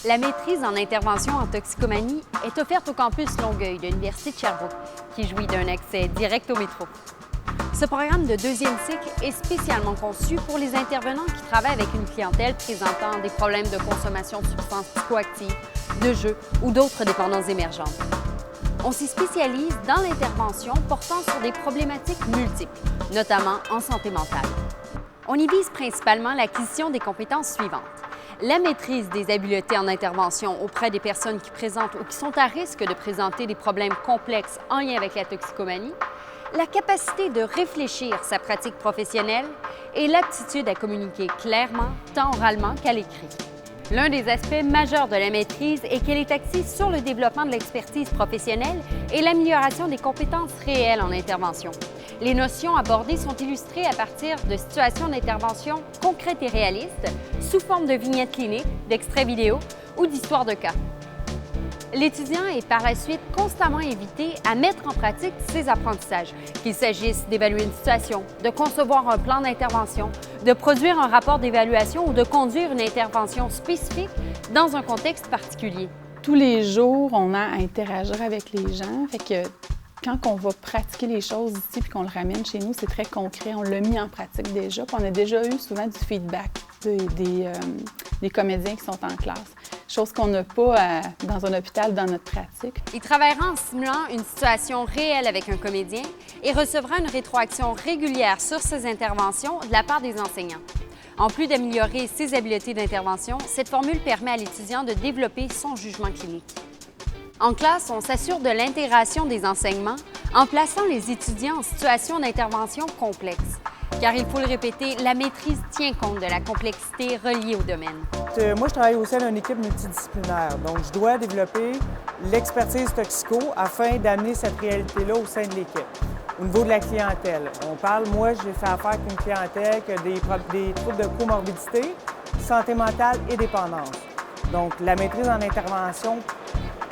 La maîtrise en intervention en toxicomanie est offerte au campus Longueuil de l'Université de Sherbrooke, qui jouit d'un accès direct au métro. Ce programme de deuxième cycle est spécialement conçu pour les intervenants qui travaillent avec une clientèle présentant des problèmes de consommation de substances psychoactives, de jeux ou d'autres dépendances émergentes. On s'y spécialise dans l'intervention portant sur des problématiques multiples, notamment en santé mentale. On y vise principalement l'acquisition des compétences suivantes. La maîtrise des habiletés en intervention auprès des personnes qui présentent ou qui sont à risque de présenter des problèmes complexes en lien avec la toxicomanie, la capacité de réfléchir sa pratique professionnelle et l'aptitude à communiquer clairement, tant oralement qu'à l'écrit. L'un des aspects majeurs de la maîtrise est qu'elle est axée sur le développement de l'expertise professionnelle et l'amélioration des compétences réelles en intervention. Les notions abordées sont illustrées à partir de situations d'intervention concrètes et réalistes, sous forme de vignettes cliniques, d'extraits vidéo ou d'histoires de cas. L'étudiant est par la suite constamment invité à mettre en pratique ses apprentissages, qu'il s'agisse d'évaluer une situation, de concevoir un plan d'intervention, de produire un rapport d'évaluation ou de conduire une intervention spécifique dans un contexte particulier. Tous les jours, on a à interagir avec les gens, fait que quand on va pratiquer les choses ici puis qu'on le ramène chez nous, c'est très concret. On l'a mis en pratique déjà, puis on a déjà eu souvent du feedback des comédiens qui sont en classe. Chose qu'on n'a pas dans un hôpital dans notre pratique. Il travaillera en simulant une situation réelle avec un comédien et recevra une rétroaction régulière sur ses interventions de la part des enseignants. En plus d'améliorer ses habiletés d'intervention, cette formule permet à l'étudiant de développer son jugement clinique. En classe, on s'assure de l'intégration des enseignements en plaçant les étudiants en situation d'intervention complexe. Car il faut le répéter, la maîtrise tient compte de la complexité reliée au domaine. Moi, je travaille au sein d'une équipe multidisciplinaire, donc je dois développer l'expertise toxico afin d'amener cette réalité-là au sein de l'équipe. Au niveau de la clientèle, moi, j'ai fait affaire avec une clientèle qui a des troubles de comorbidité, santé mentale et dépendance. Donc, la maîtrise en intervention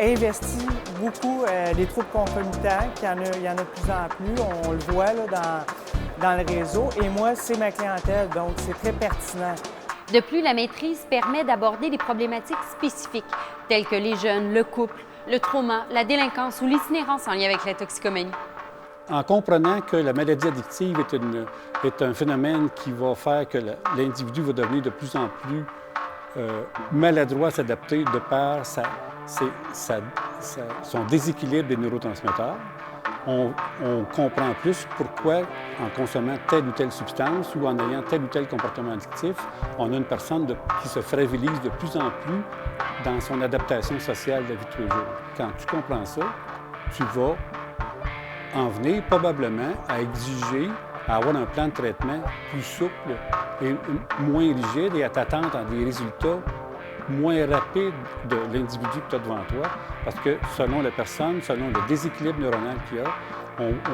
investit beaucoup les troubles concomitants, il y en a de plus en plus, on le voit là, dans le réseau. Et moi, c'est ma clientèle, donc c'est très pertinent. De plus, la maîtrise permet d'aborder des problématiques spécifiques, telles que les jeunes, le couple, le trauma, la délinquance ou l'itinérance en lien avec la toxicomanie. En comprenant que la maladie addictive est un phénomène qui va faire que l'individu va devenir de plus en plus maladroit à s'adapter de par son déséquilibre des neurotransmetteurs, on comprend plus pourquoi, en consommant telle ou telle substance ou en ayant tel ou tel comportement addictif, on a une personne qui se fragilise de plus en plus dans son adaptation sociale de la vie de tous les jours. Quand tu comprends ça, tu vas en venir probablement à exiger, à avoir un plan de traitement plus souple et moins rigide et à t'attendre à des résultats moins rapides de l'individu que tu as devant toi, parce que selon la personne, selon le déséquilibre neuronal qu'il y a,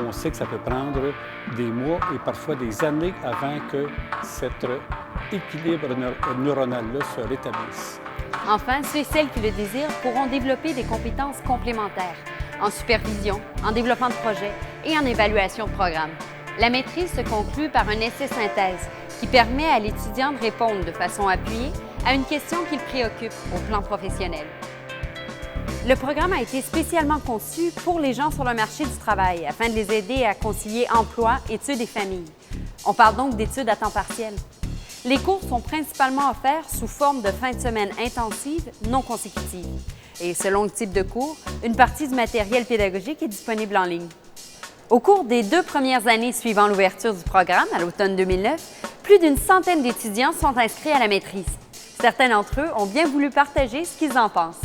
on sait que ça peut prendre des mois et parfois des années avant que cet équilibre neuronal-là se rétablisse. Enfin, ceux et celles qui le désirent pourront développer des compétences complémentaires en supervision, en développement de projet et en évaluation de programme. La maîtrise se conclut par un essai synthèse qui permet à l'étudiant de répondre de façon appuyée à une question qui le préoccupe au plan professionnel. Le programme a été spécialement conçu pour les gens sur le marché du travail afin de les aider à concilier emploi, études et famille. On parle donc d'études à temps partiel. Les cours sont principalement offerts sous forme de fin de semaine intensive non consécutive. Et selon le type de cours, une partie du matériel pédagogique est disponible en ligne. Au cours des 2 premières années suivant l'ouverture du programme, à l'automne 2009, plus d'une centaine d'étudiants sont inscrits à la maîtrise. Certains d'entre eux ont bien voulu partager ce qu'ils en pensent.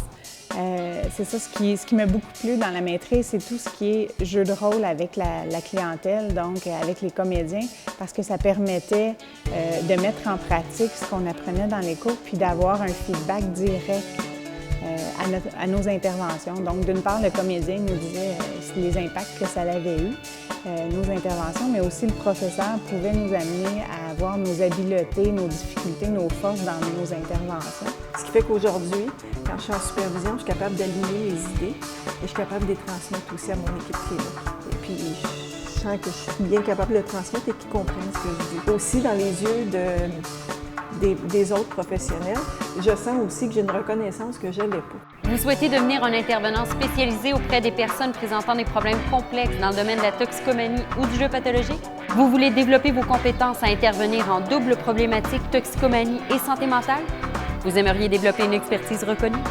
C'est ça, ce qui m'a beaucoup plu dans la maîtrise, c'est tout ce qui est jeu de rôle avec la clientèle, donc avec les comédiens, parce que ça permettait de mettre en pratique ce qu'on apprenait dans les cours, puis d'avoir un feedback direct à nos interventions. Donc, d'une part, le comédien nous disait les impacts que ça avait eu, nos interventions, mais aussi le professeur pouvait nous amener à voir nos habiletés, nos difficultés, nos forces dans nos interventions. Ce qui fait qu'aujourd'hui, quand je suis en supervision, je suis capable d'aligner les idées et je suis capable de les transmettre aussi à mon équipe qui est là. Et puis, je sens que je suis bien capable de le transmettre et qu'ils comprennent ce que je dis. Aussi, dans les yeux des autres professionnels, je sens aussi que j'ai une reconnaissance que je n'avais pas. Vous souhaitez devenir un intervenant spécialisé auprès des personnes présentant des problèmes complexes dans le domaine de la toxicomanie ou du jeu pathologique? Vous voulez développer vos compétences à intervenir en double problématique toxicomanie et santé mentale? Vous aimeriez développer une expertise reconnue?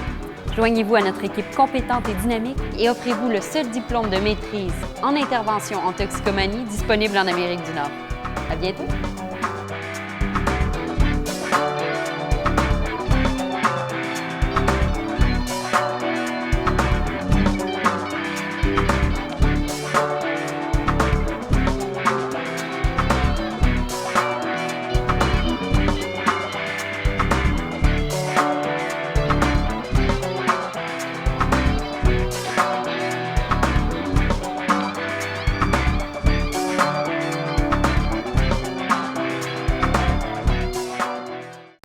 Joignez-vous à notre équipe compétente et dynamique et offrez-vous le seul diplôme de maîtrise en intervention en toxicomanie disponible en Amérique du Nord. À bientôt!